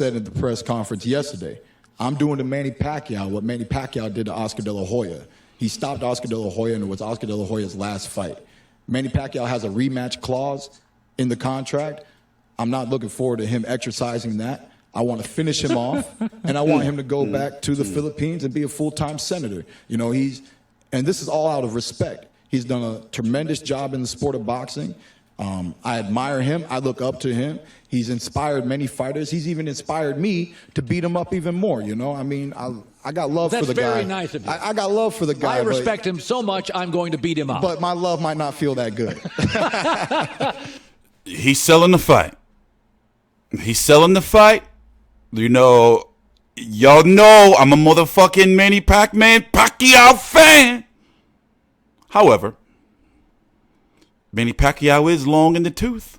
said at the press conference yesterday, I'm doing to Manny Pacquiao what Manny Pacquiao did to Oscar De La Hoya. He stopped Oscar De La Hoya, and it was Oscar De La Hoya's last fight. Manny Pacquiao has a rematch clause in the contract. I'm not looking forward to him exercising that. I want to finish him off, and I want him to go back to the Philippines and be a full-time senator. You know, and this is all out of respect. He's done a tremendous job in the sport of boxing. I admire him. I look up to him. He's inspired many fighters. He's even inspired me to beat him up even more, you know? I mean, I got love for the guy. That's very nice of you. I got love for the guy. I respect him so much, I'm going to beat him up. But my love might not feel that good. He's selling the fight. He's selling the fight. You know, y'all know I'm a motherfucking Manny Pacquiao fan. However, Manny Pacquiao is long in the tooth.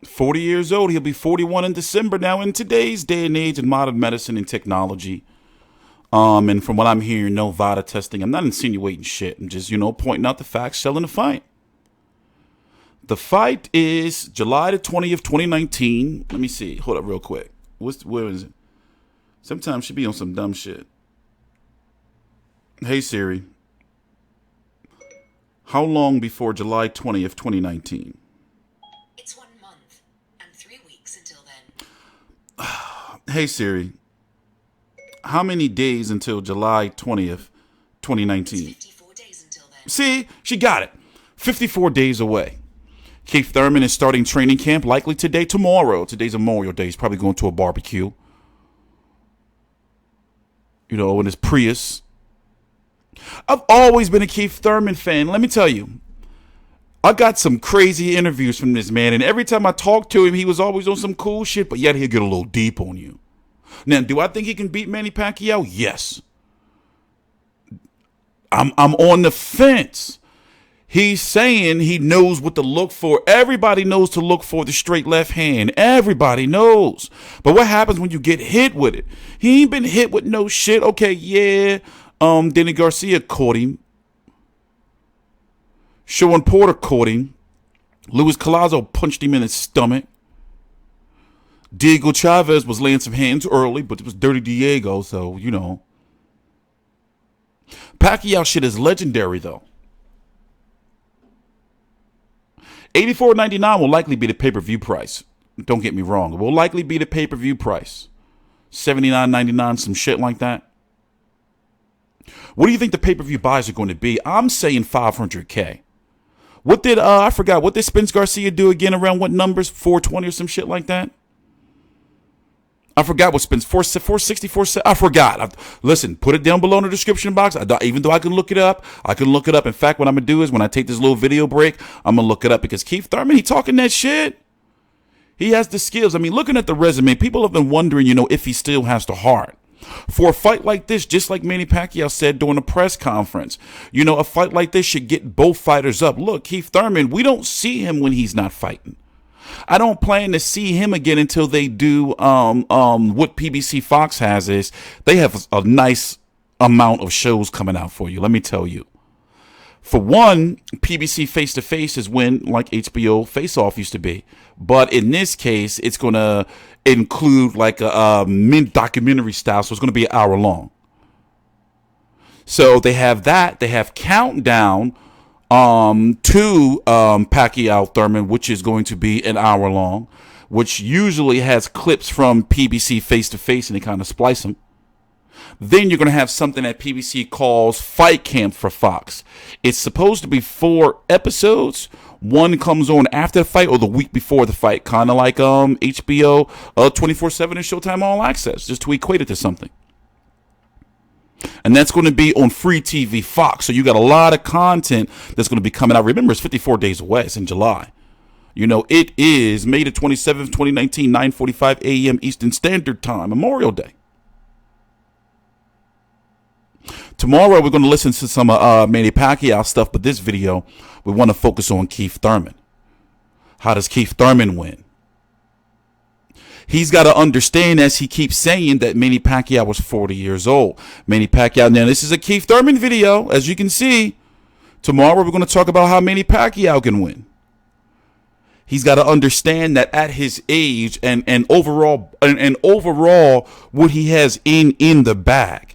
40 years old. He'll be 41 in December. Now, in today's day and age in modern medicine and technology, and from what I'm hearing, no VADA testing. I'm not insinuating shit. I'm just, pointing out the facts, selling the fight. The fight is July the 20th, 2019. Let me see. Hold up real quick. Where is it? Sometimes she be on some dumb shit. Hey, Siri. How long before July 20th, 2019? It's 1 month and 3 weeks until then. Hey, Siri. How many days until July 20th, 2019? It's 54 days until then. See? She got it. 54 days away. Keith Thurman is starting training camp likely today, tomorrow. Today's Memorial Day. He's probably going to a barbecue. In his Prius. I've always been a Keith Thurman fan. Let me tell you, I got some crazy interviews from this man, and every time I talked to him, he was always on some cool shit, but yet he'll get a little deep on you. Now, do I think he can beat Manny Pacquiao? Yes. I'm on the fence. He's saying he knows what to look for. Everybody knows to look for the straight left hand. Everybody knows. But what happens when you get hit with it? He ain't been hit with no shit. Okay, yeah. Danny Garcia caught him. Sean Porter caught him. Luis Collazo punched him in his stomach. Diego Chavez was laying some hands early, but it was Dirty Diego, so, Pacquiao shit is legendary, though. $84.99 will likely be the pay-per-view price. Don't get me wrong. It will likely be the pay-per-view price. $79.99, some shit like that. What do you think the pay-per-view buys are going to be? I'm saying $500K. What did, I forgot, what did Spence Garcia do again around what numbers? 420 or some shit like that? I forgot what Spence, 460, 470, I forgot. Listen, put it down below in the description box. Even though I can look it up, In fact, what I'm going to do is when I take this little video break, I'm going to look it up because Keith Thurman, he talking that shit. He has the skills. I mean, looking at the resume, people have been wondering, if he still has the heart. For a fight like this, just like Manny Pacquiao said during the press conference, a fight like this should get both fighters up. Look, Keith Thurman, we don't see him when he's not fighting. I don't plan to see him again until they do what PBC Fox has is they have a nice amount of shows coming out for you. Let me tell you. For one, PBC Face to Face is when like HBO Face Off used to be. But in this case, it's going to include like a documentary style. So it's going to be an hour long. So they have that. They have Countdown to Pacquiao Thurman, which is going to be an hour long, which usually has clips from PBC Face to Face and they kind of splice them. Then you're going to have something that PBC calls Fight Camp for Fox. It's supposed to be 4 episodes. One comes on after the fight or the week before the fight, kind of like HBO 24/7 and Showtime All Access, just to equate it to something. And that's going to be on Free TV Fox. So you got a lot of content that's going to be coming out. Remember, it's 54 days away. It's in July. It is May the 27th, 2019, 9:45 a.m. Eastern Standard Time, Memorial Day. Tomorrow, we're going to listen to some Manny Pacquiao stuff, but this video, we want to focus on Keith Thurman. How does Keith Thurman win? He's got to understand, as he keeps saying, that Manny Pacquiao was 40 years old. Manny Pacquiao, now this is a Keith Thurman video, as you can see. Tomorrow, we're going to talk about how Manny Pacquiao can win. He's got to understand that at his age and overall what he has in the bag.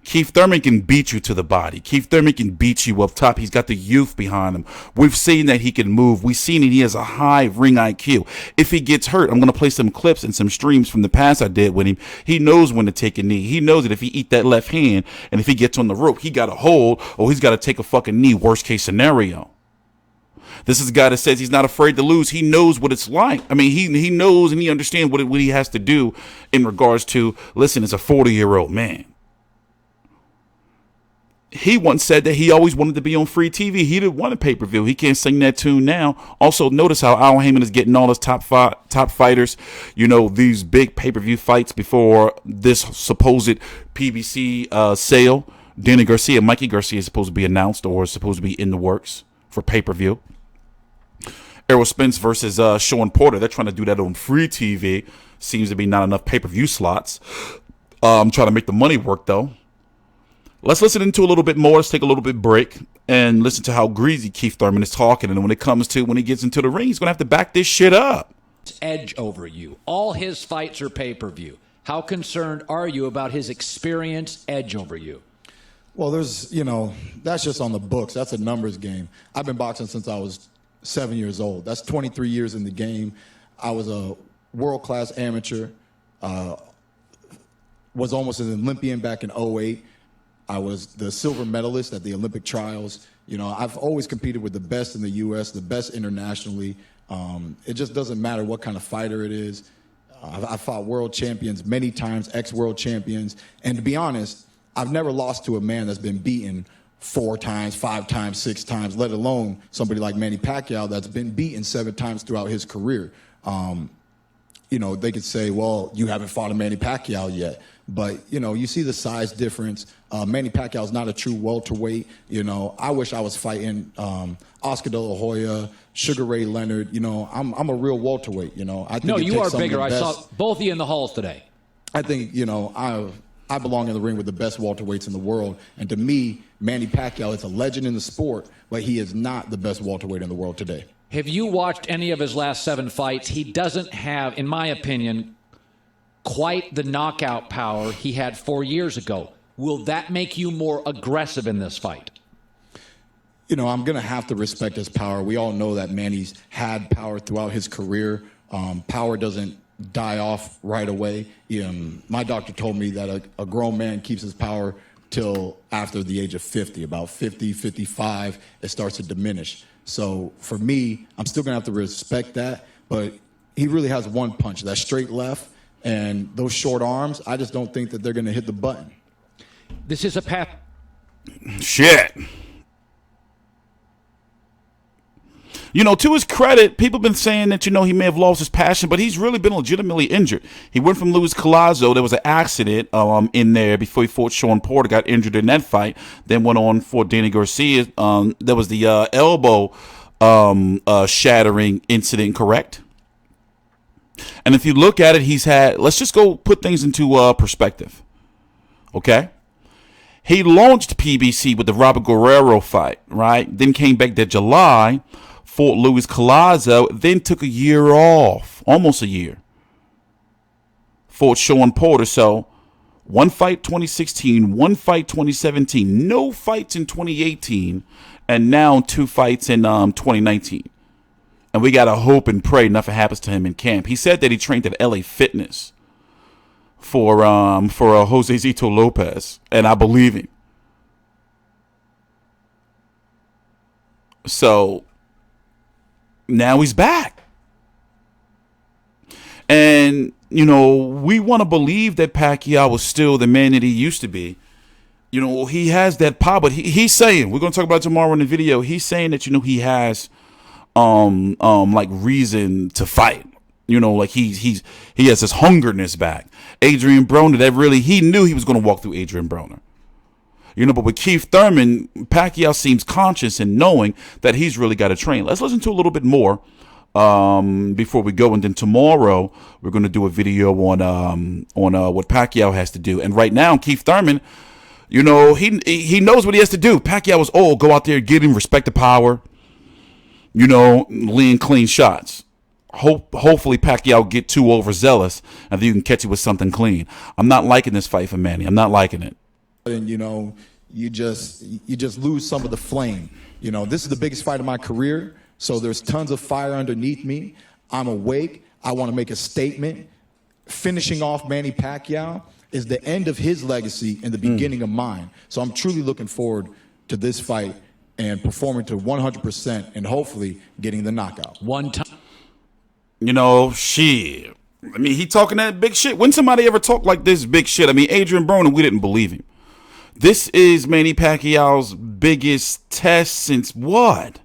Keith Thurman can beat you to the body. Keith Thurman can beat you up top. He's got the youth behind him. We've seen that he can move. We've seen that he has a high ring IQ. If he gets hurt, I'm going to play some clips and some streams from the past I did with him. He knows when to take a knee. He knows that if he eat that left hand and if he gets on the rope, he got to hold or he's got to take a fucking knee, worst case scenario. This is a guy that says he's not afraid to lose. He knows what it's like. I mean, he knows and he understands what he has to do in regards to, listen, it's a 40-year-old man. He once said that he always wanted to be on free TV. He didn't want a pay-per-view. He can't sing that tune now. Also, notice how Al Heyman is getting all his top fighters, these big pay-per-view fights before this supposed PBC sale. Mikey Garcia is supposed to be announced or is supposed to be in the works for pay-per-view. Errol Spence versus Sean Porter. They're trying to do that on free TV. Seems to be not enough pay-per-view slots. I'm trying to make the money work, though. Let's listen into a little bit more. Let's take a little bit break and listen to how greasy Keith Thurman is talking. And when he gets into the ring, he's going to have to back this shit up. Edge over you. All his fights are pay-per-view. How concerned are you about his experience edge over you? Well, that's just on the books. That's a numbers game. I've been boxing since I was 7 years old. That's 23 years in the game. I was a world-class amateur. Was almost an Olympian back in 2008. I was the silver medalist at the Olympic trials. I've always competed with the best in the U.S., the best internationally. It just doesn't matter what kind of fighter it is. I fought world champions many times, ex-world champions. And to be honest, I've never lost to a man that's been beaten 4 times, 5 times, 6 times, let alone somebody like Manny Pacquiao that's been beaten 7 times throughout his career. They could say, well, you haven't fought a Manny Pacquiao yet. But, you see the size difference. Manny Pacquiao is not a true welterweight. I wish I was fighting Oscar De La Hoya, Sugar Ray Leonard. I'm a real welterweight. I think no, you are some bigger. of the I best. saw both of you in the halls today. I think, I belong in the ring with the best welterweights in the world. And to me, Manny Pacquiao is a legend in the sport, but he is not the best welterweight in the world today. Have you watched any of his last 7 fights? He doesn't have, in my opinion, quite the knockout power he had 4 years ago. Will that make you more aggressive in this fight? I'm going to have to respect his power. We all know that Manny's had power throughout his career. Power doesn't die off right away. My doctor told me that a grown man keeps his power till after the age of 50. About 50, 55, it starts to diminish. So for me, I'm still going to have to respect that. But he really has one punch, that straight left. And those short arms, I just don't think that they're going to hit the button. This is a path. Shit. To his credit, people have been saying that, he may have lost his passion, but he's really been legitimately injured. He went from Luis Collazo. There was an accident in there before he fought Sean Porter, got injured in that fight, then went on for Danny Garcia. There was the elbow shattering incident, correct? And if you look at it, let's just go put things into perspective. Okay? He launched PBC with the Robert Guerrero fight, right? Then came back to July, fought Luis Collazo, then took a year off, almost a year. Fought Sean Porter. So 1 fight 2016, 1 fight 2017, no fights in 2018, and now 2 fights in 2019. And we got to hope and pray nothing happens to him in camp. He said that he trained at LA Fitness for Jose Zito Lopez, and I believe him. So now he's back. And, we want to believe that Pacquiao was still the man that he used to be. He has that power, but he's saying, we're going to talk about it tomorrow in the video, he's saying that, he has like reason to fight. Like he has this hunger in his back. Adrian Broner, he knew he was going to walk through Adrian Broner. But with Keith Thurman, Pacquiao seems conscious in knowing that he's really got to train. Let's listen to a little bit more before we go, and then tomorrow we're going to do a video on what Pacquiao has to do. And right now, Keith Thurman, he knows what he has to do. Pacquiao is old. Go out there, get him, respect the power. lean, clean shots. Hopefully Pacquiao get too overzealous and then you can catch it with something clean. I'm not liking this fight for Manny. I'm not liking it. And you just lose some of the flame. This is the biggest fight of my career, so there's tons of fire underneath me. I'm awake. I want to make a statement. Finishing off Manny Pacquiao is the end of his legacy and the beginning of mine. So I'm truly looking forward to this fight and performing to 100% and hopefully getting the knockout. One time. Shit. I mean, he talking that big shit. When somebody ever talk like this big shit? I mean, Adrian Broner, we didn't believe him. This is Manny Pacquiao's biggest test since what?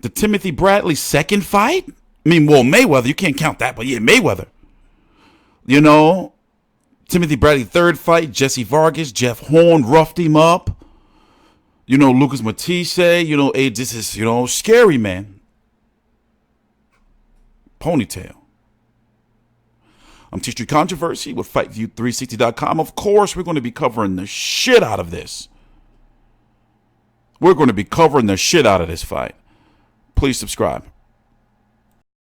The Timothy Bradley second fight? I mean, well, Mayweather, you can't count that, but yeah, Mayweather. Timothy Bradley third fight, Jesse Vargas, Jeff Horn roughed him up. Lucas Matisse, hey, this is, scary, man. Ponytail. I'm TstreeT Controversy with FightView360.com. Of course, we're going to be covering the shit out of this. We're going to be covering the shit out of this fight. Please subscribe.